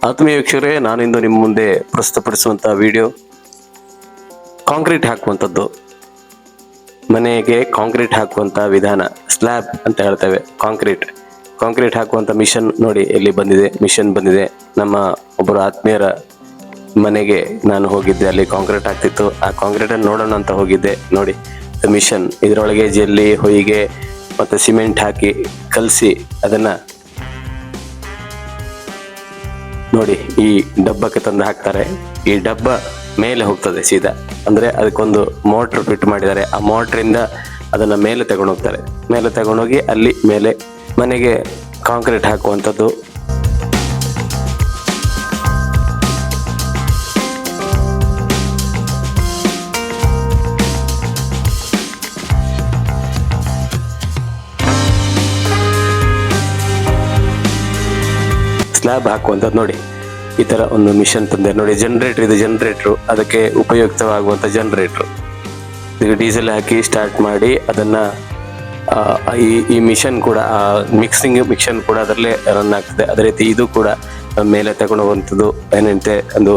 ಆತ್ಮೀಯ ವೀಕ್ಷಕರೇ, ನಾನಿಂದು ನಿಮ್ಮ ಮುಂದೆ ಪ್ರಸ್ತುತಪಡಿಸುವಂಥ ವಿಡಿಯೋ ಕಾಂಕ್ರೀಟ್ ಹಾಕುವಂಥದ್ದು. ಮನೆಗೆ ಕಾಂಕ್ರೀಟ್ ಹಾಕುವಂಥ ವಿಧಾನ, ಸ್ಲ್ಯಾಬ್ ಅಂತ ಹೇಳ್ತೇವೆ. ಕಾಂಕ್ರೀಟ್ ಹಾಕುವಂಥ ಮಿಷನ್ ನೋಡಿ ಎಲ್ಲಿ ಬಂದಿದೆ. ಮಿಷನ್ ಬಂದಿದೆ. ನಮ್ಮ ಒಬ್ಬರು ಆತ್ಮೀಯರ ಮನೆಗೆ ನಾನು ಹೋಗಿದ್ದೆ, ಅಲ್ಲಿ ಕಾಂಕ್ರೀಟ್ ಆಗ್ತಿತ್ತು. ಆ ಕಾಂಕ್ರೀಟನ್ನು ನೋಡೋಣ ಅಂತ ಹೋಗಿದ್ದೆ. ನೋಡಿ ಮಿಷನ್, ಇದರೊಳಗೆ ಜಲ್ಲಿ, ಹೊಯ್ಗೆ ಮತ್ತು ಸಿಮೆಂಟ್ ಹಾಕಿ ಕಲಸಿ ಅದನ್ನು ನೋಡಿ ಈ ಡಬ್ಬಕ್ಕೆ ತಂದು ಹಾಕ್ತಾರೆ. ಈ ಡಬ್ಬ ಮೇಲೆ ಹೋಗ್ತದೆ ಸೀದಾ, ಅಂದರೆ ಅದಕ್ಕೊಂದು ಮೋಟ್ರ್ ಫಿಟ್ ಮಾಡಿದ್ದಾರೆ. ಆ ಮೋಟ್ರಿಂದ ಅದನ್ನು ಮೇಲೆ ತಗೊಂಡೋಗ್ತಾರೆ. ಮೇಲೆ ತಗೊಂಡೋಗಿ ಅಲ್ಲಿ ಮೇಲೆ ಮನೆಗೆ ಕಾಂಕ್ರೀಟ್ ಹಾಕುವಂಥದ್ದು. ಸ್ಲ್ಯಾಬ್ ಹಾಕುವಂಥದ್ದು ನೋಡಿ. ಈ ಥರ ಒಂದು ಮಿಷನ್ ತಂದೆ ನೋಡಿ. ಜನರೇಟರ್, ಇದು ಜನರೇಟ್ರು, ಅದಕ್ಕೆ ಉಪಯುಕ್ತವಾಗುವಂಥ ಜನರೇಟ್ರು. ಈಗ ಡೀಸೆಲ್ ಹಾಕಿ ಸ್ಟಾರ್ಟ್ ಮಾಡಿ ಅದನ್ನು ಈ ಮಿಷನ್ ಕೂಡ, ಮಿಕ್ಸಿಂಗ್ ಮಿಷನ್ ಕೂಡ ಅದರಲ್ಲೇ ರನ್ ಆಗ್ತದೆ. ಅದೇ ರೀತಿ ಇದು ಕೂಡ ಮೇಲೆ ತಗೊಂಡು ಹೋಗುವಂಥದ್ದು ಏನಂತೆ ಒಂದು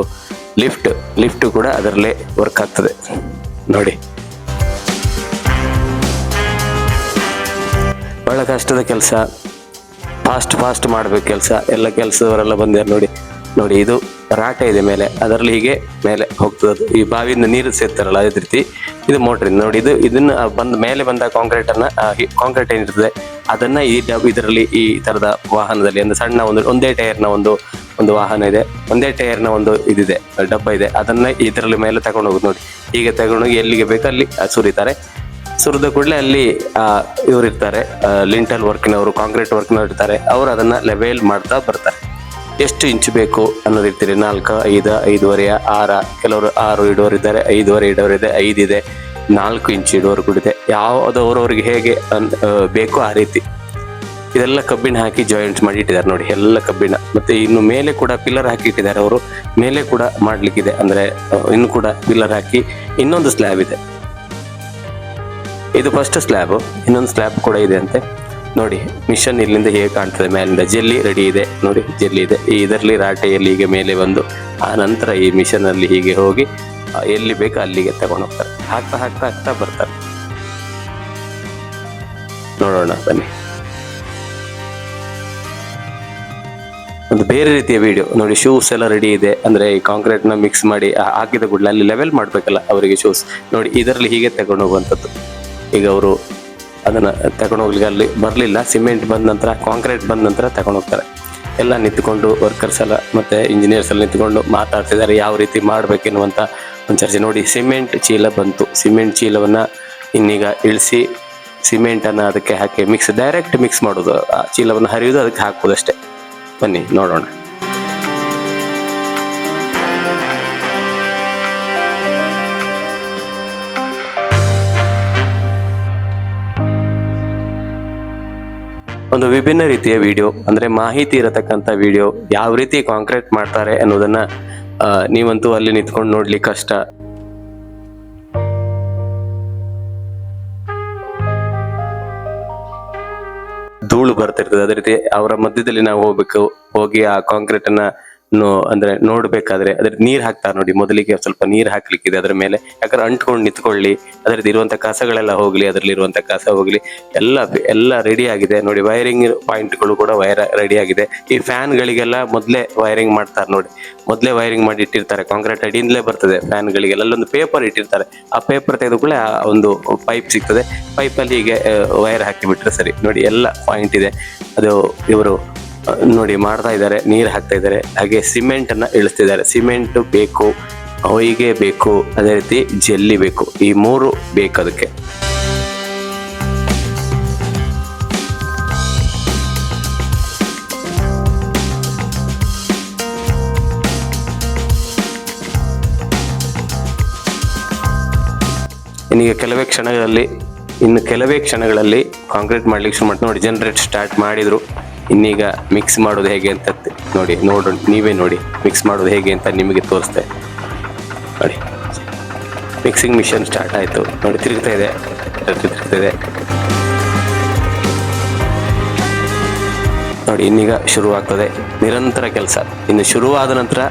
ಲಿಫ್ಟ್ ಕೂಡ ಅದರಲ್ಲೇ ವರ್ಕ್ ಆಗ್ತದೆ ನೋಡಿ. ಬಹಳ ಕಷ್ಟದ ಕೆಲಸ, ಫಾಸ್ಟ್ ಮಾಡಬೇಕು ಕೆಲಸ. ಎಲ್ಲ ಕೆಲಸದವರೆಲ್ಲ ಬಂದಿದ್ದಾರೆ ನೋಡಿ. ಇದು ರಾಟೆ ಇದೆ ಮೇಲೆ, ಅದರಲ್ಲಿ ಹೀಗೆ ಮೇಲೆ ಹೋಗ್ತದೆ. ಈ ಬಾವಿಯಿಂದ ನೀರು ಸೇರ್ತಾರಲ್ಲ, ಅದೇ ರೀತಿ ಇದು ಮೋಟ್ರಿಂದ ನೋಡಿ. ಇದನ್ನ ಮೇಲೆ ಬಂದ ಕಾಂಕ್ರೀಟ್ ಏನಿರ್ತದೆ ಅದನ್ನ ಇದರಲ್ಲಿ ಈ ತರದ ವಾಹನದಲ್ಲಿ, ಅಂದ್ರೆ ಸಣ್ಣ ಒಂದೇ ಟೈರ್ನ ಒಂದು ವಾಹನ ಇದೆ, ಒಂದೇ ಟೈರ್ನ ಒಂದು ಇದಿದೆ, ಡಬ್ಬ ಇದೆ. ಅದನ್ನ ಇದರಲ್ಲಿ ಮೇಲೆ ತಗೊಂಡು ಹೋಗುದು ನೋಡಿ. ಹೀಗೆ ತಗೊಂಡೋಗಿ ಎಲ್ಲಿಗೆ ಬೇಕು ಅಲ್ಲಿ ಸುರಿತಾರೆ. ಸುರಿದ ಕೂಡಲೇ ಅಲ್ಲಿ ಇವ್ರು ಇರ್ತಾರೆ, ಲಿಂಟಲ್ ವರ್ಕಿನವರು, ಕಾಂಕ್ರೀಟ್ ವರ್ಕಿನವರು ಇರ್ತಾರೆ. ಅವರು ಅದನ್ನ ಲೆವೆಲ್ ಮಾಡ್ತಾ ಬರ್ತಾರೆ. ಎಷ್ಟು ಇಂಚು ಬೇಕು ಅನ್ನೋದು ಇರ್ತೀರಿ. 4, 5, 5.5, 6, ಕೆಲವರು 6 ಇಡುವವರು ಇದ್ದಾರೆ, 5.5 ಇಡುವವರು ಇದೆ, 5 ಇದೆ, 4 ಇಂಚು ಇಡುವವರು ಕೂಡ ಇದೆ. ಯಾವುದವ್ರವ್ರಿಗೆ ಹೇಗೆ ಬೇಕು ಆ ರೀತಿ ಇದೆಲ್ಲ ಕಬ್ಬಿಣ ಹಾಕಿ ಜಾಯಿಂಟ್ಸ್ ಮಾಡಿ ಇಟ್ಟಿದ್ದಾರೆ ನೋಡಿ, ಎಲ್ಲ ಕಬ್ಬಿಣ. ಮತ್ತೆ ಇನ್ನು ಮೇಲೆ ಕೂಡ ಪಿಲ್ಲರ್ ಹಾಕಿ ಇಟ್ಟಿದ್ದಾರೆ ಅವರು. ಮೇಲೆ ಕೂಡ ಮಾಡ್ಲಿಕ್ಕಿದೆ, ಅಂದ್ರೆ ಇನ್ನು ಕೂಡ ಪಿಲ್ಲರ್ ಹಾಕಿ ಇನ್ನೊಂದು ಸ್ಲ್ಯಾಬ್ ಇದೆ. ಇದು ಫಸ್ಟ್ ಸ್ಲ್ಯಾಬ್, ಇನ್ನೊಂದು ಸ್ಲ್ಯಾಬ್ ಕೂಡ ಇದೆ ಅಂತೆ ನೋಡಿ. ಮಿಷನ್ ಇಲ್ಲಿಂದ ಹೇಗೆ ಕಾಣ್ತದೆ, ಮೇಲಿಂದ ಜಲ್ಲಿ ರೆಡಿ ಇದೆ ನೋಡಿ, ಜಲ್ಲಿ ಇದೆ. ಇದರಲ್ಲಿ ರಾಟೆಯಲ್ಲಿ ಹೀಗೆ ಮೇಲೆ ಬಂದು ಆ ನಂತರ ಈ ಮಿಷನ್ ಅಲ್ಲಿ ಹೀಗೆ ಹೋಗಿ ಎಲ್ಲಿ ಬೇಕು ಅಲ್ಲಿಗೆ ತಗೊಂಡು ಹೋಗ್ತಾರೆ. ಹಾಕ್ತಾ ಬರ್ತಾರೆ. ನೋಡೋಣ ಬನ್ನಿ. ಒಂದು ಬೇರೆ ರೀತಿಯ ವಿಡಿಯೋ ನೋಡಿ. ಶೂಸ್ ಎಲ್ಲ ರೆಡಿ ಇದೆ, ಅಂದ್ರೆ ಈ ಕಾಂಕ್ರೀಟ್ ನ ಮಿಕ್ಸ್ ಮಾಡಿ ಹಾಕಿದ ಕೂಡಲೇ ಅಲ್ಲಿ ಲೆವೆಲ್ ಮಾಡ್ಬೇಕಲ್ಲ ಅವರಿಗೆ ಶೂಸ್ ನೋಡಿ. ಇದರಲ್ಲಿ ಹೀಗೆ ತಗೊಂಡು ಹೋಗುವಂಥದ್ದು. ಈಗ ಅವರು ಅದನ್ನು ತಗೊಂಡೋಗ್ಲಿಕ್ಕೆ ಅಲ್ಲಿ ಬರಲಿಲ್ಲ. ಸಿಮೆಂಟ್ ಬಂದ ನಂತರ, ಕಾಂಕ್ರೀಟ್ ಬಂದ ನಂತರ ತಗೊಂಡೋಗ್ತಾರೆ. ಎಲ್ಲ ನಿಂತ್ಕೊಂಡು ವರ್ಕರ್ಸ್ ಎಲ್ಲ ಮತ್ತು ಇಂಜಿನಿಯರ್ಸ್ ಎಲ್ಲ ನಿಂತ್ಕೊಂಡು ಮಾತಾಡ್ತಿದ್ದಾರೆ, ಯಾವ ರೀತಿ ಮಾಡಬೇಕೆನ್ನುವಂಥ ಒಂದು ಚರ್ಚೆ ನೋಡಿ. ಸಿಮೆಂಟ್ ಚೀಲ ಬಂತು. ಸಿಮೆಂಟ್ ಚೀಲವನ್ನು ಇನ್ನೀಗ ಇಳಿಸಿ ಸಿಮೆಂಟನ್ನು ಅದಕ್ಕೆ ಹಾಕಿ ಡೈರೆಕ್ಟ್ ಮಿಕ್ಸ್ ಮಾಡೋದು. ಆ ಚೀಲವನ್ನು ಹರಿಯೋದು, ಅದಕ್ಕೆ ಹಾಕೋದು ಅಷ್ಟೇ. ಬನ್ನಿ ನೋಡೋಣ. ಒಂದು ವಿಭಿನ್ನ ರೀತಿಯ ವಿಡಿಯೋ, ಅಂದ್ರೆ ಮಾಹಿತಿ ಇರತಕ್ಕಂಥ ವಿಡಿಯೋ. ಯಾವ ರೀತಿ ಕಾಂಕ್ರೀಟ್ ಮಾಡ್ತಾರೆ ಅನ್ನೋದನ್ನ ನೀವಂತೂ ಅಲ್ಲಿ ನಿಂತ್ಕೊಂಡು ನೋಡ್ಲಿಕ್ಕೆ ಕಷ್ಟ. ಧೂಳು ಬರ್ತಿರ್ತದೆ. ಅದೇ ರೀತಿ ಅವರ ಮಧ್ಯದಲ್ಲಿ ನಾವು ಹೋಗಿ ಆ ಕಾಂಕ್ರೀಟ್ ಅನ್ನ ಅಂದ್ರೆ ನೋಡ್ಬೇಕಾದ್ರೆ ಅದ್ರ ನೀರ್ ಹಾಕ್ತಾರೆ ನೋಡಿ. ಮೊದಲಿಗೆ ಸ್ವಲ್ಪ ನೀರ್ ಹಾಕ್ಲಿಕ್ಕಿದೆ ಅದ್ರ ಮೇಲೆ, ಯಾಕಂದ್ರೆ ಅಂಟ್ಕೊಂಡು ನಿಂತ್ಕೊಳ್ಳಿ, ಅದ್ರದ್ದು ಇರುವಂತ ಕಸಗಳೆಲ್ಲ ಹೋಗ್ಲಿ, ಅದ್ರಲ್ಲಿ ಇರುವಂತ ಕಸ ಹೋಗ್ಲಿ. ಎಲ್ಲ ರೆಡಿ ಆಗಿದೆ ನೋಡಿ. ವೈರಿಂಗ್ ಪಾಯಿಂಟ್ಗಳು ಕೂಡ ರೆಡಿ ಆಗಿದೆ. ಈ ಫ್ಯಾನ್ ಗಳಿಗೆಲ್ಲ ಮೊದಲೇ ವೈರಿಂಗ್ ಮಾಡ್ತಾರೆ ನೋಡಿ. ಮೊದಲೇ ವೈರಿಂಗ್ ಮಾಡಿ ಇಟ್ಟಿರ್ತಾರೆ. ಕಾಂಕ್ರೀಟ್ ಅಡಿಯಿಂದಲೇ ಬರ್ತದೆ ಫ್ಯಾನ್ ಗಳಿಗೆಲ್ಲ. ಅಲ್ಲೊಂದು ಪೇಪರ್ ಇಟ್ಟಿರ್ತಾರೆ. ಆ ಪೇಪರ್ ತೆಗೆದುಕೊಳ್ಳೆ ಒಂದು ಪೈಪ್ ಸಿಗ್ತದೆ. ಪೈಪಲ್ಲಿ ಹೀಗೆ ವೈರ್ ಹಾಕಿ ಬಿಟ್ರೆ ಸರಿ ನೋಡಿ. ಎಲ್ಲ ಪಾಯಿಂಟ್ ಇದೆ. ಅದು ಇವರು ನೋಡಿ ಮಾಡ್ತಾ ಇದ್ದಾರೆ, ನೀರು ಹಾಕ್ತಾ ಇದ್ದಾರೆ. ಹಾಗೆ ಸಿಮೆಂಟ್ ಅನ್ನ ಇಳಿಸ್ತಿದ್ದಾರೆ. ಸಿಮೆಂಟ್ ಬೇಕು, ಹೊಯ್ಗೆ ಬೇಕು, ಅದೇ ರೀತಿ ಜಲ್ಲಿ ಬೇಕು. ಈ 3 ಬೇಕು ಅದಕ್ಕೆ. ಇನ್ನು ಕೆಲವೇ ಕ್ಷಣಗಳಲ್ಲಿ ಕಾಂಕ್ರೀಟ್ ಮಾಡ್ಲಿಕ್ಕೆ ಶುರು ಮಾಡ್ತಾರೆ ನೋಡಿ. ಜನರೇಟ್ ಸ್ಟಾರ್ಟ್ ಮಾಡಿದ್ರು. ಇನ್ನೀಗ ಮಿಕ್ಸ್ ಮಾಡೋದು ಹೇಗೆ ಅಂತ ನೀವೇ ನೋಡಿ. ಮಿಕ್ಸ್ ಮಾಡೋದು ಹೇಗೆ ಅಂತ ನಿಮಗೆ ತೋರಿಸ್ತೆ ನೋಡಿ. ಮಿಕ್ಸಿಂಗ್ ಮಿಷನ್ ಸ್ಟಾರ್ಟ್ ಆಯಿತು ನೋಡಿ. ತಿರುಗ್ತಾ ಇದೆ. ನೋಡಿ ಇನ್ನೀಗ ಶುರುವಾಗ್ತದೆ ನಿರಂತರ ಕೆಲಸ. ಇನ್ನು ಶುರುವಾದ ನಂತರ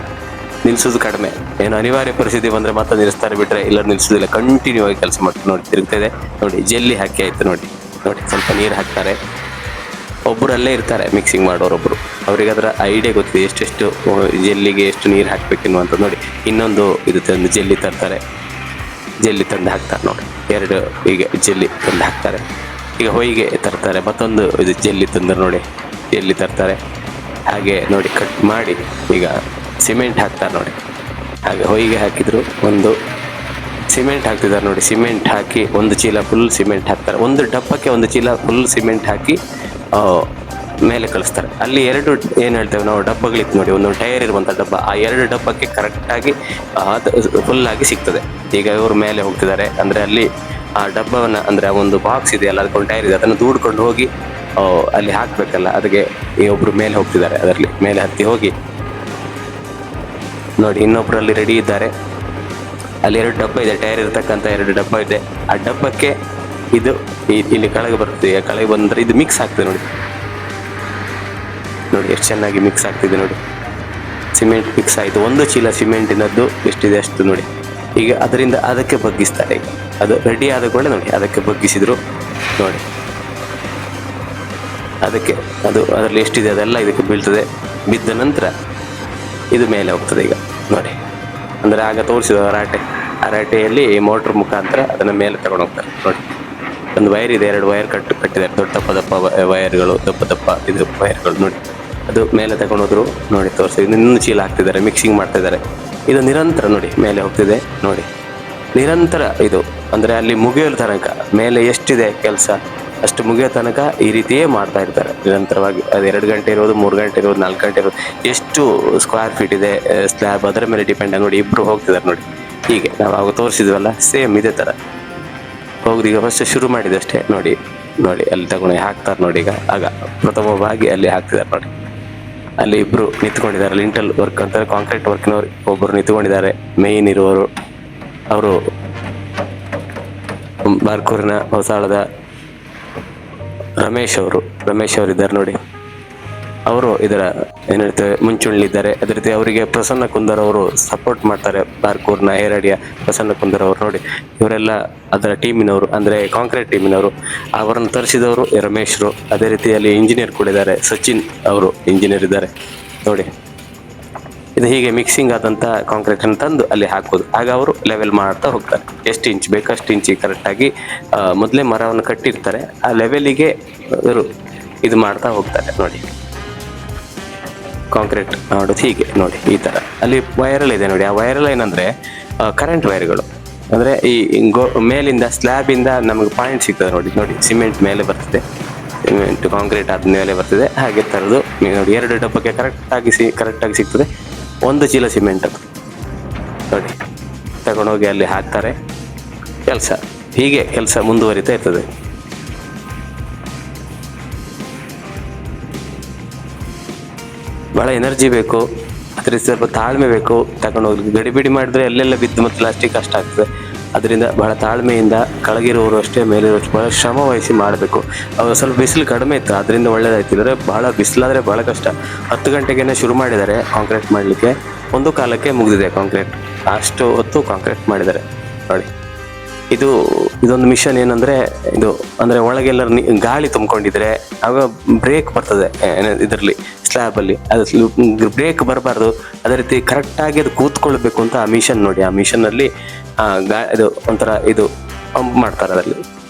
ನಿಲ್ಸೋದು ಕಡಿಮೆ, ಏನು ಅನಿವಾರ್ಯ ಪರಿಸ್ಥಿತಿ ಬಂದ್ರೆ ಮತ್ತೆ ನಿಲ್ಲಿಸ್ತಾರೆ, ಬಿಟ್ರೆ ಇಲ್ಲ ನಿಲ್ಸೋದಿಲ್ಲ, ಕಂಟಿನ್ಯೂ ಆಗಿ ಕೆಲಸ ಮಾಡ್ತಾರೆ. ನೋಡಿ ತಿರುಗ್ತಾ ಇದೆ ನೋಡಿ, ಜೆಲ್ಲಿ ಹಾಕಿ ಆಯ್ತು ನೋಡಿ. ನೋಡಿ ಸ್ವಲ್ಪ ನೀರು ಹಾಕ್ತಾರೆ, ಒಬ್ಬರಲ್ಲೇ ಇರ್ತಾರೆ ಮಿಕ್ಸಿಂಗ್ ಮಾಡೋರೊಬ್ರು, ಅವ್ರಿಗೆ ಅದರ ಐಡಿಯಾ ಗೊತ್ತಿದೆ ಎಷ್ಟೆಷ್ಟು ಜೆಲ್ಲಿಗೆ ಎಷ್ಟು ನೀರು ಹಾಕ್ಬೇಕೆನ್ನುವಂಥದ್ದು. ನೋಡಿ ಇನ್ನೊಂದು ಇದು ತಂದು ಜೆಲ್ಲಿ ತರ್ತಾರೆ, ಜೆಲ್ಲಿ ತಂದು ಹಾಕ್ತಾರೆ ನೋಡಿ, 2 ಈಗ ಜೆಲ್ಲಿ ತಂದು ಹಾಕ್ತಾರೆ. ಈಗ ಹೊಯ್ಗೆ ತರ್ತಾರೆ, ಮತ್ತೊಂದು ಇದು ಜೆಲ್ಲಿ ತಂದ್ರೆ ನೋಡಿ, ಜೆಲ್ಲಿ ತರ್ತಾರೆ. ಹಾಗೆ ನೋಡಿ ಕಟ್ ಮಾಡಿ ಈಗ ಸಿಮೆಂಟ್ ಹಾಕ್ತಾರೆ ನೋಡಿ. ಹಾಗೆ ಹೊಯ್ಗೆ ಹಾಕಿದ್ರು, ಒಂದು ಸಿಮೆಂಟ್ ಹಾಕ್ತಿದ್ದಾರೆ ನೋಡಿ, ಸಿಮೆಂಟ್ ಹಾಕಿ 1 ಚೀಲ ಫುಲ್ ಸಿಮೆಂಟ್ ಹಾಕ್ತಾರೆ. 1 ಡಬ್ಬಕ್ಕೆ 1 ಚೀಲ ಫುಲ್ ಸಿಮೆಂಟ್ ಹಾಕಿ ಮೇಲೆ ಕಳಿಸ್ತಾರೆ. ಅಲ್ಲಿ 2 ಏನು ಹೇಳ್ತೇವೆ ನಾವು ಡಬ್ಬಗಳಿತ್ತು ನೋಡಿ, ಒಂದೊಂದು ಟೈರ್ ಇರುವಂಥ ಡಬ್ಬ, ಆ 2 ಡಬ್ಬಕ್ಕೆ ಕರೆಕ್ಟಾಗಿ ಫುಲ್ ಆಗಿ ಸಿಗ್ತದೆ. ಈಗ ಇವರು ಮೇಲೆ ಹೋಗ್ತಿದ್ದಾರೆ ಅಂದರೆ ಅಲ್ಲಿ ಆ ಡಬ್ಬವನ್ನು ಅಂದರೆ ಒಂದು ಬಾಕ್ಸ್ ಇದೆಯಲ್ಲ, ಅದಕ್ಕೊಂದು ಟೈರ್ ಇದೆ, ಅದನ್ನು ದೂಡ್ಕೊಂಡು ಹೋಗಿ ಅಲ್ಲಿ ಹಾಕಬೇಕಲ್ಲ, ಅದಕ್ಕೆ ಈ ಒಬ್ಬರು ಮೇಲೆ ಹೋಗ್ತಿದ್ದಾರೆ. ಅದರಲ್ಲಿ ಮೇಲೆ ಹತ್ತಿ ಹೋಗಿ ನೋಡಿ ಇನ್ನೊಬ್ಬರಲ್ಲಿ ರೆಡಿ ಇದ್ದಾರೆ. ಅಲ್ಲಿ 2 ಡಬ್ಬ ಇದೆ, ಟೈರ್ ಇರ್ತಕ್ಕಂಥ 2 ಡಬ್ಬ ಇದೆ. ಆ ಡಬ್ಬಕ್ಕೆ ಇದು ಇಲ್ಲಿ ಕೆಳಗೆ ಬರ್ತದೆ, ಕೆಳಗೆ ಬಂದರೆ ಇದು ಮಿಕ್ಸ್ ಆಗ್ತದೆ ನೋಡಿ. ನೋಡಿ ಎಷ್ಟು ಚೆನ್ನಾಗಿ ಮಿಕ್ಸ್ ಆಗ್ತಿದೆ ನೋಡಿ, ಸಿಮೆಂಟ್ ಮಿಕ್ಸ್ ಆಯಿತು. 1 ಚೀಲ ಸಿಮೆಂಟಿನದ್ದು ಎಷ್ಟಿದೆ ಅಷ್ಟು ನೋಡಿ. ಈಗ ಅದರಿಂದ ಅದಕ್ಕೆ ಬಗ್ಗಿಸ್ತಾರೆ. ಈಗ ಅದು ರೆಡಿ ಆದ ಕೂಡಲೇ ನೋಡಿ ಅದಕ್ಕೆ ಬಗ್ಗಿಸಿದ್ರು ನೋಡಿ, ಅದಕ್ಕೆ ಅದು ಅದರಲ್ಲಿ ಎಷ್ಟಿದೆ ಅದೆಲ್ಲ ಇದಕ್ಕೆ ಬೀಳ್ತದೆ. ಬಿದ್ದ ನಂತರ ಇದು ಮೇಲೆ ಹೋಗ್ತದೆ ಈಗ ನೋಡಿ. ಅಂದರೆ ಆಗ ತೋರಿಸಿದ ಆ ರಾಟೆಯಲ್ಲಿ ಮೋಟ್ರ್ ಮುಖಾಂತರ ಅದನ್ನು ಮೇಲೆ ತಗೊಂಡು ಹೋಗ್ತಾರೆ ನೋಡಿ. ಒಂದು ವೈರ್ ಇದೆ, 2 ವೈರ್ ಕಟ್ಟಿದ್ದಾರೆ, ದಪ್ಪ ವೈರ್ಗಳು, ದಪ್ಪ ಇದು ವೈರ್ಗಳು ನೋಡಿ. ಅದು ಮೇಲೆ ತಗೊಂಡೋದ್ರು ನೋಡಿ, ತೋರಿಸಿ ಇನ್ನೊಂದು ಚೀಲ ಹಾಕ್ತಿದ್ದಾರೆ, ಮಿಕ್ಸಿಂಗ್ ಮಾಡ್ತಾ ಇದ್ದಾರೆ. ಇದು ನಿರಂತರ ನೋಡಿ ಮೇಲೆ ಹೋಗ್ತಿದೆ ನೋಡಿ, ನಿರಂತರ ಇದು ಅಂದರೆ ಅಲ್ಲಿ ಮುಗಿಯೋ ತನಕ ಮೇಲೆ ಎಷ್ಟಿದೆ ಕೆಲಸ ಅಷ್ಟು ಮುಗಿಯೋ ತನಕ ಈ ರೀತಿಯೇ ಮಾಡ್ತಾ ಇರ್ತಾರೆ ನಿರಂತರವಾಗಿ. ಅದು 2 ಗಂಟೆ ಇರೋದು, 3 ಗಂಟೆ ಇರೋದು, 4 ಗಂಟೆ ಇರೋದು, ಎಷ್ಟು ಸ್ಕ್ವೇರ್ ಫೀಟ್ ಇದೆ ಸ್ಲ್ಯಾಬ್ ಅದರ ಮೇಲೆ ಡಿಪೆಂಡ್ ಆಗಿ ನೋಡಿ. ಇಬ್ಬರು ಹೋಗ್ತಿದ್ದಾರೆ ನೋಡಿ, ಹೀಗೆ ನಾವು ಆಗ ತೋರಿಸಿದ್ವಲ್ಲ ಸೇಮ್ ಇದೇ ಥರ ಹೋಗುದು. ಈಗ ಫಸ್ಟ್ ಶುರು ಮಾಡಿದಷ್ಟೇ ನೋಡಿ, ನೋಡಿ ಅಲ್ಲಿ ತಗೊಂಡು ಹಾಕ್ತಾರೆ ನೋಡಿ. ಈಗ ಆಗ ಪ್ರಥಮವಾಗಿ ಅಲ್ಲಿ ಹಾಕ್ತಿದ್ದಾರೆ ನೋಡಿ. ಅಲ್ಲಿ ಇಬ್ಬರು ನಿಂತ್ಕೊಂಡಿದ್ದಾರೆ, ಲಿಂಟಲ್ ವರ್ಕ್ ಅಂತಾರೆ, ಕಾಂಕ್ರೀಟ್ ವರ್ಕ್ನವ್ರು ಒಬ್ಬರು ನಿಂತ್ಕೊಂಡಿದ್ದಾರೆ. ಮೇಯ್ನ್ ಇರುವವರು ಅವರು ಬಾರ್ಕೂರಿನ ಹೊಸಾಳದ ರಮೇಶ್ ಅವರು ಇದ್ದಾರೆ ನೋಡಿ. ಅವರು ಇದರ ಏನು ಹೇಳ್ತೇವೆ ಮುಂಚೂಣಿಲಿದ್ದಾರೆ. ಅದೇ ರೀತಿ ಅವರಿಗೆ ಪ್ರಸನ್ನ ಕುಂದರ್ ಅವರು ಸಪೋರ್ಟ್ ಮಾಡ್ತಾರೆ, ಬಾರ್ಕೂರ್ನ ಹೇರಡಿಯ ಪ್ರಸನ್ನ ಕುಂದರ್ ಅವರು ನೋಡಿ. ಇವರೆಲ್ಲ ಅದರ ಟೀಮಿನವರು, ಅಂದರೆ ಕಾಂಕ್ರೀಟ್ ಟೀಮಿನವರು. ಅವರನ್ನು ತರಿಸಿದವರು ರಮೇಶ್ರು. ಅದೇ ರೀತಿಯಲ್ಲಿ ಇಂಜಿನಿಯರ್ ಕೂಡ ಇದ್ದಾರೆ, ಸಚಿನ್ ಅವರು ಇಂಜಿನಿಯರ್ ಇದ್ದಾರೆ ನೋಡಿ. ಇದು ಹೀಗೆ ಮಿಕ್ಸಿಂಗ್ ಆದಂಥ ಕಾಂಕ್ರೀಟನ್ನು ತಂದು ಅಲ್ಲಿ ಹಾಕೋದು. ಆಗ ಅವರು ಲೆವೆಲ್ ಮಾಡ್ತಾ ಹೋಗ್ತಾರೆ, ಎಷ್ಟು ಇಂಚ್ ಬೇಕು ಅಷ್ಟು ಇಂಚಿಗೆ ಕರೆಕ್ಟಾಗಿ ಮೊದಲೇ ಮರವನ್ನು ಕಟ್ಟಿರ್ತಾರೆ, ಆ ಲೆವೆಲಿಗೆ ಇವರು ಇದು ಮಾಡ್ತಾ ಹೋಗ್ತಾರೆ ನೋಡಿ. ಕಾಂಕ್ರೀಟ್ ಮಾಡೋದು ಹೀಗೆ ನೋಡಿ, ಈ ಥರ. ಅಲ್ಲಿ ವೈರಲ್ ಇದೆ ನೋಡಿ, ಆ ವೈರಲ್ ಏನಂದರೆ ಕರೆಂಟ್ ವೈರ್ಗಳು. ಅಂದರೆ ಈ ಮೇಲಿಂದ ಸ್ಲ್ಯಾಬಿಂದ ನಮಗೆ ಪಾಯಿಂಟ್ ಸಿಗ್ತದೆ ನೋಡಿ. ನೋಡಿ ಸಿಮೆಂಟ್ ಮೇಲೆ ಬರ್ತದೆ, ಸಿಮೆಂಟ್ ಕಾಂಕ್ರೀಟ್ ಆದ ಮೇಲೆ ಬರ್ತದೆ. ಹಾಗೆ ಥರದ್ದು ನೋಡಿ 2 ಡಬ್ಬಕ್ಕೆ ಕರೆಕ್ಟಾಗಿ ಸಿಗ್ತದೆ. 1 ಚೀಲ ಸಿಮೆಂಟ್ ಅದು ನೋಡಿ ತಗೊಂಡೋಗಿ ಅಲ್ಲಿ ಹಾಕ್ತಾರೆ. ಹೀಗೆ ಕೆಲಸ ಮುಂದುವರಿತಾ ಇರ್ತದೆ. ಭಾಳ ಎನರ್ಜಿ ಬೇಕು, ಅದ್ರ ಸ್ವಲ್ಪ ತಾಳ್ಮೆ ಬೇಕು. ತಗೊಂಡೋಗಿ ಗಡಿಬಿಡಿ ಮಾಡಿದ್ರೆ ಎಲ್ಲೆಲ್ಲ ಬಿದ್ದು ಮತ್ತು ಪ್ಲಾಸ್ಟಿಕ್ ಕಷ್ಟ ಆಗ್ತದೆ. ಅದರಿಂದ ಬಹಳ ತಾಳ್ಮೆಯಿಂದ ಕೆಳಗಿರೋರು ಅಷ್ಟೇ, ಮೇಲಿರೋಷ್ಟು ಭಾಳ ಶ್ರಮ ವಹಿಸಿ ಮಾಡಬೇಕು. ಅವಾಗ ಸ್ವಲ್ಪ ಬಿಸಿಲು ಕಡಿಮೆ ಇತ್ತು, ಅದರಿಂದ ಒಳ್ಳೇದಾಯ್ತು. ಇಲ್ಲದ್ರೆ ಭಾಳ ಬಿಸಿಲಾದರೆ ಭಾಳ ಕಷ್ಟ. 10 ಗಂಟೆಗೇ ಶುರು ಮಾಡಿದ್ದಾರೆ ಕಾಂಕ್ರೀಟ್ ಮಾಡಲಿಕ್ಕೆ, 1 ಕಾಲಕ್ಕೆ ಮುಗಿದಿದೆ ಕಾಂಕ್ರೀಟ್. ಅಷ್ಟು ಹೊತ್ತು ಕಾಂಕ್ರೀಟ್ ಮಾಡಿದ್ದಾರೆ ನೋಡಿ. ಇದೊಂದು ಮಿಷನ್ ಏನಂದರೆ, ಇದು ಅಂದರೆ ಒಳಗೆಲ್ಲ ಗಾಳಿ ತುಂಬಿಕೊಂಡಿದ್ರೆ ಆಗ ಬ್ರೇಕ್ ಬರ್ತದೆ ಇದರಲ್ಲಿ ಸ್ಲ್ಯಾಬಲ್ಲಿ. ಅದು ಬ್ರೇಕ್ ಬರಬಾರ್ದು, ಅದೇ ರೀತಿ ಕರೆಕ್ಟಾಗಿ ಅದು ಕೂತ್ಕೊಳ್ಬೇಕು ಅಂತ ಆ ಮಿಷನ್ ನೋಡಿ. ಆ ಮಿಷನ್ನಲ್ಲಿ ಇದು ಒಂಥರ ಇದು ಪಂಪ್ ಮಾಡ್ತಾರೆ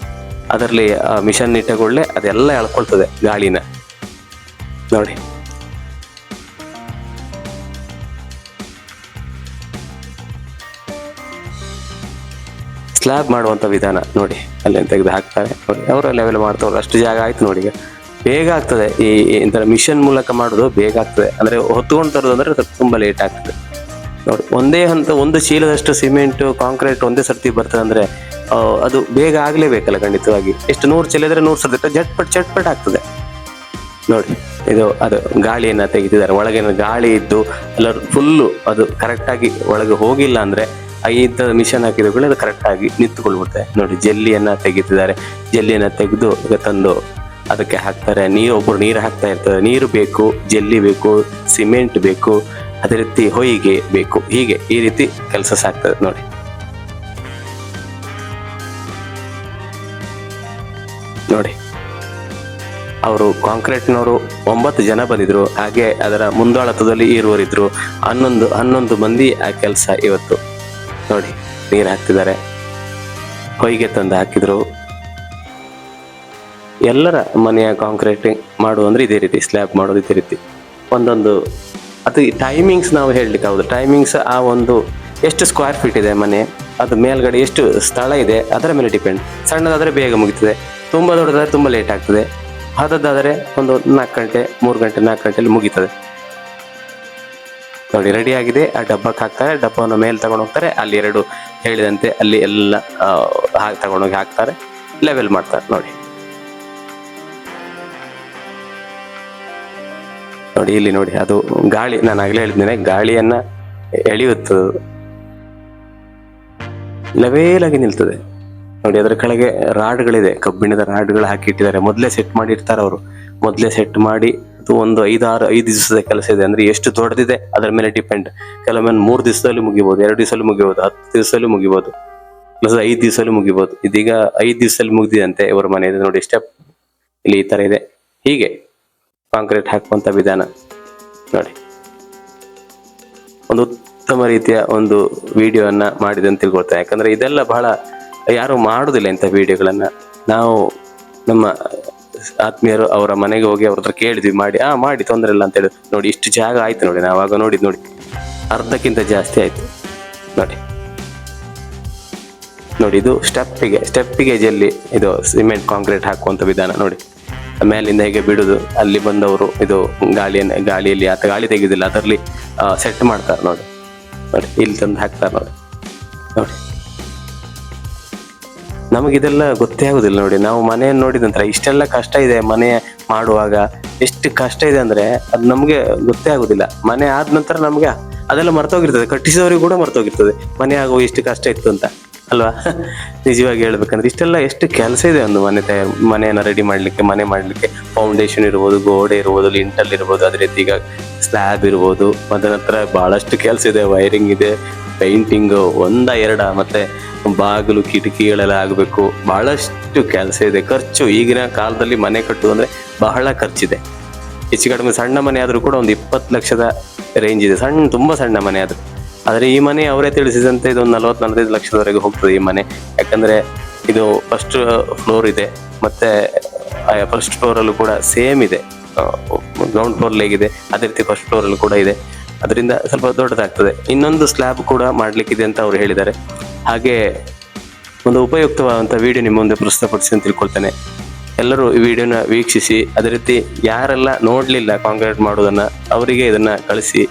ಅದರಲ್ಲಿ ಆ ಮಿಷನ್ ಇಟ್ಟಗೊಳ್ಳೆ ಅದೆಲ್ಲ ಎಳ್ಕೊಳ್ತದೆ ಗಾಳಿನ ನೋಡಿ. ಸ್ಲ್ಯಾಬ್ ಮಾಡುವಂಥ ವಿಧಾನ ನೋಡಿ, ಅಲ್ಲಿ ತೆಗೆದು ಹಾಕ್ತಾರೆ ನೋಡಿ. ಅವರ ಲೆವೆಲ್ ಮಾಡ್ತವ್ರು, ಅಷ್ಟು ಜಾಗ ಆಯ್ತು ನೋಡಿ. ಈಗ ಬೇಗ ಆಗ್ತದೆ, ಈ ಇಂಥ ಮಿಷನ್ ಮೂಲಕ ಮಾಡೋದು ಬೇಗ ಆಗ್ತದೆ. ಅಂದರೆ ಹೊತ್ಕೊಂಡು ತರೋದು ಅಂದರೆ ತುಂಬ ಲೇಟ್ ಆಗ್ತದೆ ನೋಡಿ. ಒಂದೇ ಹಂತ 1 ಚೀಲದಷ್ಟು ಸಿಮೆಂಟು ಕಾಂಕ್ರೀಟ್ ಒಂದೇ ಸರ್ತಿ ಬರ್ತದೆ ಅಂದರೆ ಅದು ಬೇಗ ಆಗಲೇಬೇಕಲ್ಲ ಖಂಡಿತವಾಗಿ. ಎಷ್ಟು 100 ಚೀಲ ಇದ್ರೆ 100 ಸರ್ತಿ ಚಟ್ಪಟ್ ಆಗ್ತದೆ ನೋಡಿ. ಅದು ಗಾಳಿಯನ್ನು ತೆಗಿತಿದ್ದಾರೆ, ಒಳಗಿನ ಗಾಳಿ ಇದ್ದು ಎಲ್ಲ ಫುಲ್ಲು ಅದು ಕರೆಕ್ಟಾಗಿ ಒಳಗೆ ಹೋಗಿಲ್ಲ ಅಂದರೆ ಇಂಥ ಮಿಷನ್ ಹಾಕಿದ ಅದು ಕರೆಕ್ಟಾಗಿ ನಿಂತ್ಕೊಳ್ಬಿಡುತ್ತೆ ನೋಡಿ. ಜೆಲ್ಲಿಯನ್ನು ತೆಗಿತಿದ್ದಾರೆ, ಜೆಲ್ಲಿಯನ್ನು ತೆಗೆದು ತಂದು ಅದಕ್ಕೆ ಹಾಕ್ತಾರೆ. ಒಬ್ಬರು ನೀರು ಹಾಕ್ತಾ ಇರ್ತಾರೆ. ನೀರು ಬೇಕು, ಜಲ್ಲಿ ಬೇಕು, ಸಿಮೆಂಟ್ ಬೇಕು, ಅದೇ ರೀತಿ ಹೊಯ್ಗೆ ಬೇಕು. ಹೀಗೆ ಈ ರೀತಿ ಕೆಲಸ ಸಾಗ್ತದೆ ನೋಡಿ. ನೋಡಿ, ಅವರು ಕಾಂಕ್ರೀಟ್ನವರು 9 ಜನ ಬಂದಿದ್ರು. ಹಾಗೆ ಅದರ ಮುಂದಾಳತ್ವದಲ್ಲಿ ಇರುವರಿದ್ರು. 11 ಮಂದಿ ಆ ಕೆಲಸ ಇವತ್ತು ನೋಡಿ. ನೀರು ಹಾಕ್ತಿದ್ದಾರೆ, ಹೊಯ್ಗೆ ತಂದು ಹಾಕಿದ್ರು. ಎಲ್ಲರ ಮನೆಯ ಕಾಂಕ್ರೀಟಿಂಗ್ ಮಾಡುವಂದ್ರೆ ಇದೇ ರೀತಿ, ಸ್ಲ್ಯಾಬ್ ಮಾಡೋದು ಇದೇ ರೀತಿ. ಒಂದೊಂದು ಅದು ಟೈಮಿಂಗ್ಸ್ ನಾವು ಹೇಳಲಿಕ್ಕೆ ಆಗೋದು. ಟೈಮಿಂಗ್ಸ್ ಆ ಒಂದು ಎಷ್ಟು ಸ್ಕ್ವೇರ್ ಫೀಟ್ ಇದೆ ಮನೆ, ಅದು ಮೇಲ್ಗಡೆ ಎಷ್ಟು ಸ್ಥಳ ಇದೆ ಅದರ ಮೇಲೆ ಡಿಪೆಂಡ್. ಸಣ್ಣದಾದರೆ ಬೇಗ ಮುಗಿತದೆ, ತುಂಬ ದೊಡ್ಡದಾದರೆ ತುಂಬ ಲೇಟ್ ಆಗ್ತದೆ. ಆದದ್ದಾದರೆ ಒಂದು 4 ಗಂಟೆ 3 ಗಂಟೆ 4 ಗಂಟೆಯಲ್ಲಿ ಮುಗೀತದೆ ನೋಡಿ. ರೆಡಿ ಆಗಿದೆ. ಆ ಡಬ್ಬಕ್ಕೆ ಹಾಕ್ತಾರೆ, ಡಬ್ಬವನ್ನು ಮೇಲೆ ತಗೊಂಡು ಹೋಗ್ತಾರೆ. ಅಲ್ಲಿ 2 ಹೇಳಿದಂತೆ ಅಲ್ಲಿ ಎಲ್ಲ ತಗೊಂಡೋಗಿ ಹಾಕ್ತಾರೆ, ಲೆವೆಲ್ ಮಾಡ್ತಾರೆ ನೋಡಿ. ನೋಡಿ ಇಲ್ಲಿ ನೋಡಿ, ಅದು ಗಾಳಿ, ನಾನು ಆಗಲೇ ಹೇಳಿದ್ದೇನೆ, ಗಾಳಿಯನ್ನ ಎಳೆಯುತ್ತದೆ, ಲೆವೇಲಾಗಿ ನಿಲ್ತದೆ ನೋಡಿ. ಅದರ ಕೆಳಗೆ ರಾಡ್ಗಳಿದೆ, ಕಬ್ಬಿಣದ ರಾಡ್ಗಳು ಹಾಕಿಟ್ಟಿದ್ದಾರೆ. ಮೊದಲೇ ಸೆಟ್ ಮಾಡಿ ಇರ್ತಾರೆ ಅವರು. ಮೊದಲೇ ಸೆಟ್ ಮಾಡಿ ಅದು ಒಂದು 5 ದಿವಸದ ಕೆಲಸ ಇದೆ. ಅಂದ್ರೆ ಎಷ್ಟು ದೊಡ್ಡದಿದೆ ಅದರ ಮೇಲೆ ಡಿಪೆಂಡ್. ಕೆಲವೊಮ್ಮೆ 3 ದಿವಸದಲ್ಲಿ ಮುಗಿಬಹುದು, 2 ದಿವಸದಲ್ಲಿ ಮುಗಿಬಹುದು, 10 ದಿವಸದಲ್ಲಿ ಮುಗಿಬಹುದು, ಪ್ಲಸ್ 5 ದಿವಸದಲ್ಲಿ ಮುಗಿಬಹುದು. ಇದೀಗ 5 ದಿವಸದಲ್ಲಿ ಮುಗಿದಿದಂತೆ ಇವರ ಮನೆ ಇದೆ ನೋಡಿ. ಸ್ಟೆಪ್ ಇಲ್ಲಿ ಈ ತರ ಇದೆ. ಹೀಗೆ ಕಾಂಕ್ರೀಟ್ ಹಾಕುವಂತ ವಿಧಾನ ನೋಡಿ. ಒಂದು ಉತ್ತಮ ರೀತಿಯ ಒಂದು ವಿಡಿಯೋವನ್ನ ಮಾಡಿದೆ ಅಂತ ತಿಳ್ಕೊಳ್ತೇನೆ. ಯಾಕಂದ್ರೆ ಇದೆಲ್ಲ ಬಹಳ ಯಾರು ಮಾಡುದಿಲ್ಲ ಇಂಥ ವಿಡಿಯೋಗಳನ್ನ. ನಾವು ನಮ್ಮ ಆತ್ಮೀಯರು ಅವರ ಮನೆಗೆ ಹೋಗಿ ಅವ್ರ ಹತ್ರ ಕೇಳಿದ್ವಿ, ಮಾಡಿ ತೊಂದರೆ ಇಲ್ಲ ಅಂತ ಹೇಳಿ. ನೋಡಿ ಇಷ್ಟು ಜಾಗ ಆಯ್ತು ನೋಡಿ, ನಾವಾಗ ನೋಡಿದ್ ನೋಡಿ, ಅರ್ಧಕ್ಕಿಂತ ಜಾಸ್ತಿ ಆಯ್ತು ನೋಡಿ. ನೋಡಿ ಇದು ಸ್ಟೆಪ್ಪಿಗೆ ಜಲ್ಲಿ ಇದು ಸಿಮೆಂಟ್ ಕಾಂಕ್ರೀಟ್ ಹಾಕುವಂತ ವಿಧಾನ ನೋಡಿ. ಮೇಲಿಂದ ಹೇಗೆ ಬಿಡುದು, ಅಲ್ಲಿ ಬಂದವರು ಇದು ಗಾಳಿಯಲ್ಲಿ ಗಾಳಿ ತೆಗೆದಿಲ್ಲ, ಅದರಲ್ಲಿ ಸೆಟ್ ಮಾಡ್ತಾರೆ ನೋಡಿ. ಇಲ್ಲಿ ತಂದು ಹಾಕ್ತಾರೆ ನೋಡಿ. ನಮಗಿದೆಲ್ಲ ಗೊತ್ತೇ ಆಗುದಿಲ್ಲ ನೋಡಿ. ನಾವು ಮನೆಯನ್ನು ನೋಡಿದ ನಂತರ ಇಷ್ಟೆಲ್ಲ ಕಷ್ಟ ಇದೆ ಮನೆ ಮಾಡುವಾಗ, ಎಷ್ಟು ಕಷ್ಟ ಇದೆ ಅಂದ್ರೆ ಅದು ನಮ್ಗೆ ಗೊತ್ತೇ ಆಗುದಿಲ್ಲ. ಮನೆ ಆದ ನಂತರ ನಮ್ಗೆ ಅದೆಲ್ಲ ಮರ್ತೋಗಿರ್ತದೆ. ಕಟ್ಟಿಸಿದವರಿಗೆ ಕೂಡ ಮರ್ತೋಗಿರ್ತದೆ ಮನೆ ಆಗುವ ಎಷ್ಟು ಕಷ್ಟ ಇತ್ತು ಅಂತ, ಅಲ್ವಾ? ನಿಜವಾಗಿ ಹೇಳ್ಬೇಕಂದ್ರೆ ಇಷ್ಟೆಲ್ಲ ಎಷ್ಟು ಕೆಲಸ ಇದೆ ಒಂದು ಮನೆಯನ್ನ ರೆಡಿ ಮಾಡ್ಲಿಕ್ಕೆ, ಮನೆ ಮಾಡ್ಲಿಕ್ಕೆ. ಫೌಂಡೇಶನ್ ಇರ್ಬೋದು, ಗೋಡೆ ಇರ್ಬೋದು, ಲಿಂಟಲ್ ಇರ್ಬೋದು, ಅದೇ ರೀತಿ ಈಗ ಸ್ಲ್ಯಾಬ್ ಇರ್ಬೋದು. ಅದರ ನಂತರ ಬಹಳಷ್ಟು ಕೆಲಸ ಇದೆ. ವೈರಿಂಗ್ ಇದೆ, ಪೇಂಟಿಂಗ್ 1-2, ಮತ್ತೆ ಬಾಗಿಲು ಕಿಟಕಿಗಳೆಲ್ಲ ಆಗಬೇಕು. ಬಹಳಷ್ಟು ಕೆಲಸ ಇದೆ. ಖರ್ಚು ಈಗಿನ ಕಾಲದಲ್ಲಿ ಮನೆ ಕಟ್ಟುವುದಂದ್ರೆ ಬಹಳ ಖರ್ಚಿದೆ. ಹೆಚ್ಚು ಕಡಿಮೆ ಸಣ್ಣ ಮನೆ ಆದ್ರೂ ಕೂಡ ಒಂದು 20 ಲಕ್ಷದ ರೇಂಜ್ ಇದೆ, ತುಂಬಾ ಸಣ್ಣ ಮನೆ ಆದ್ರೂ. ಆದ್ರೆ ಈ ಮನೆ ಅವರೇ ತಿಳಿಸಿದಂತೆ ಇದೊಂದು 40-45 ಲಕ್ಷದವರೆಗೆ ಹೋಗ್ತದೆ ಈ ಮನೆ. ಯಾಕಂದ್ರೆ ಇದು ಫಸ್ಟ್ ಫ್ಲೋರ್ ಇದೆ, ಮತ್ತೆ ಫಸ್ಟ್ ಫ್ಲೋರ್ ಅಲ್ಲೂ ಕೂಡ ಸೇಮ್ ಇದೆ. ಗ್ರೌಂಡ್ ಫ್ಲೋರ್ ಹೇಗಿದೆ ಅದೇ ರೀತಿ ಫಸ್ಟ್ ಫ್ಲೋರ್ ಅಲ್ಲೂ ಕೂಡ ಇದೆ. ಅದರಿಂದ ಸ್ವಲ್ಪ ದೊಡ್ಡದಾಗ್ತದೆ. ಇನ್ನೊಂದು ಸ್ಲ್ಯಾಬ್ ಕೂಡ ಮಾಡ್ಲಿಕ್ಕಿದೆ ಅಂತ ಅವರು ಹೇಳಿದ್ದಾರೆ. ಹಾಗೆ ಒಂದು ಉಪಯುಕ್ತವಾದಂಥ ವಿಡಿಯೋ ನಿಮ್ಮ ಮುಂದೆ ಪ್ರಸ್ತುತಪಡಿಸಿ ಅಂತ ತಿಳ್ಕೊಳ್ತೇನೆ. ಎಲ್ಲರೂ ಈ ವಿಡಿಯೋನ ವೀಕ್ಷಿಸಿ, ಅದೇ ರೀತಿ ಯಾರೆಲ್ಲ ನೋಡ್ಲಿಲ್ಲ ಕಾಂಕ್ರೀಟ್ ಮಾಡೋದನ್ನ ಅವರಿಗೆ ಇದನ್ನ ಕಳಿಸಿ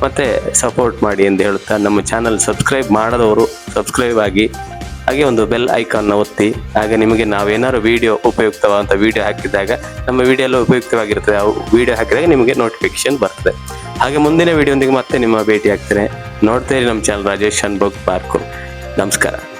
ಮತ್ತೆ ಸಪೋರ್ಟ್ ಮಾಡಿ ಎಂದು ಹೇಳುತ್ತಾ, ನಮ್ಮ ಚಾನಲ್ ಸಬ್ಸ್ಕ್ರೈಬ್ ಮಾಡದವರು ಸಬ್ಸ್ಕ್ರೈಬ್ ಆಗಿ, ಹಾಗೆ ಒಂದು ಬೆಲ್ ಐಕಾನ್ನ ಒತ್ತಿ. ಹಾಗೆ ನಿಮಗೆ ನಾವೇನಾದ್ರು ಉಪಯುಕ್ತವಾದಂಥ ವಿಡಿಯೋ ಹಾಕಿದಾಗ, ನಮ್ಮ ವಿಡಿಯೋ ಎಲ್ಲ ಉಪಯುಕ್ತವಾಗಿರ್ತದೆ, ಆ ವಿಡಿಯೋ ಹಾಕಿದಾಗ ನಿಮಗೆ ನೋಟಿಫಿಕೇಶನ್ ಬರ್ತದೆ. ಹಾಗೆ ಮುಂದಿನ ವಿಡಿಯೋದೊಂದಿಗೆ ಮತ್ತೆ ನಿಮ್ಮ ಭೇಟಿ ಆಗ್ತೇನೆ. ನೋಡ್ತಾ ಇರಿ ನಮ್ಮ ಚಾನಲ್ ರಾಜೇಶ್ ಅನ್ಭೋಗ್ ಪಾರ್ಕು. ನಮಸ್ಕಾರ.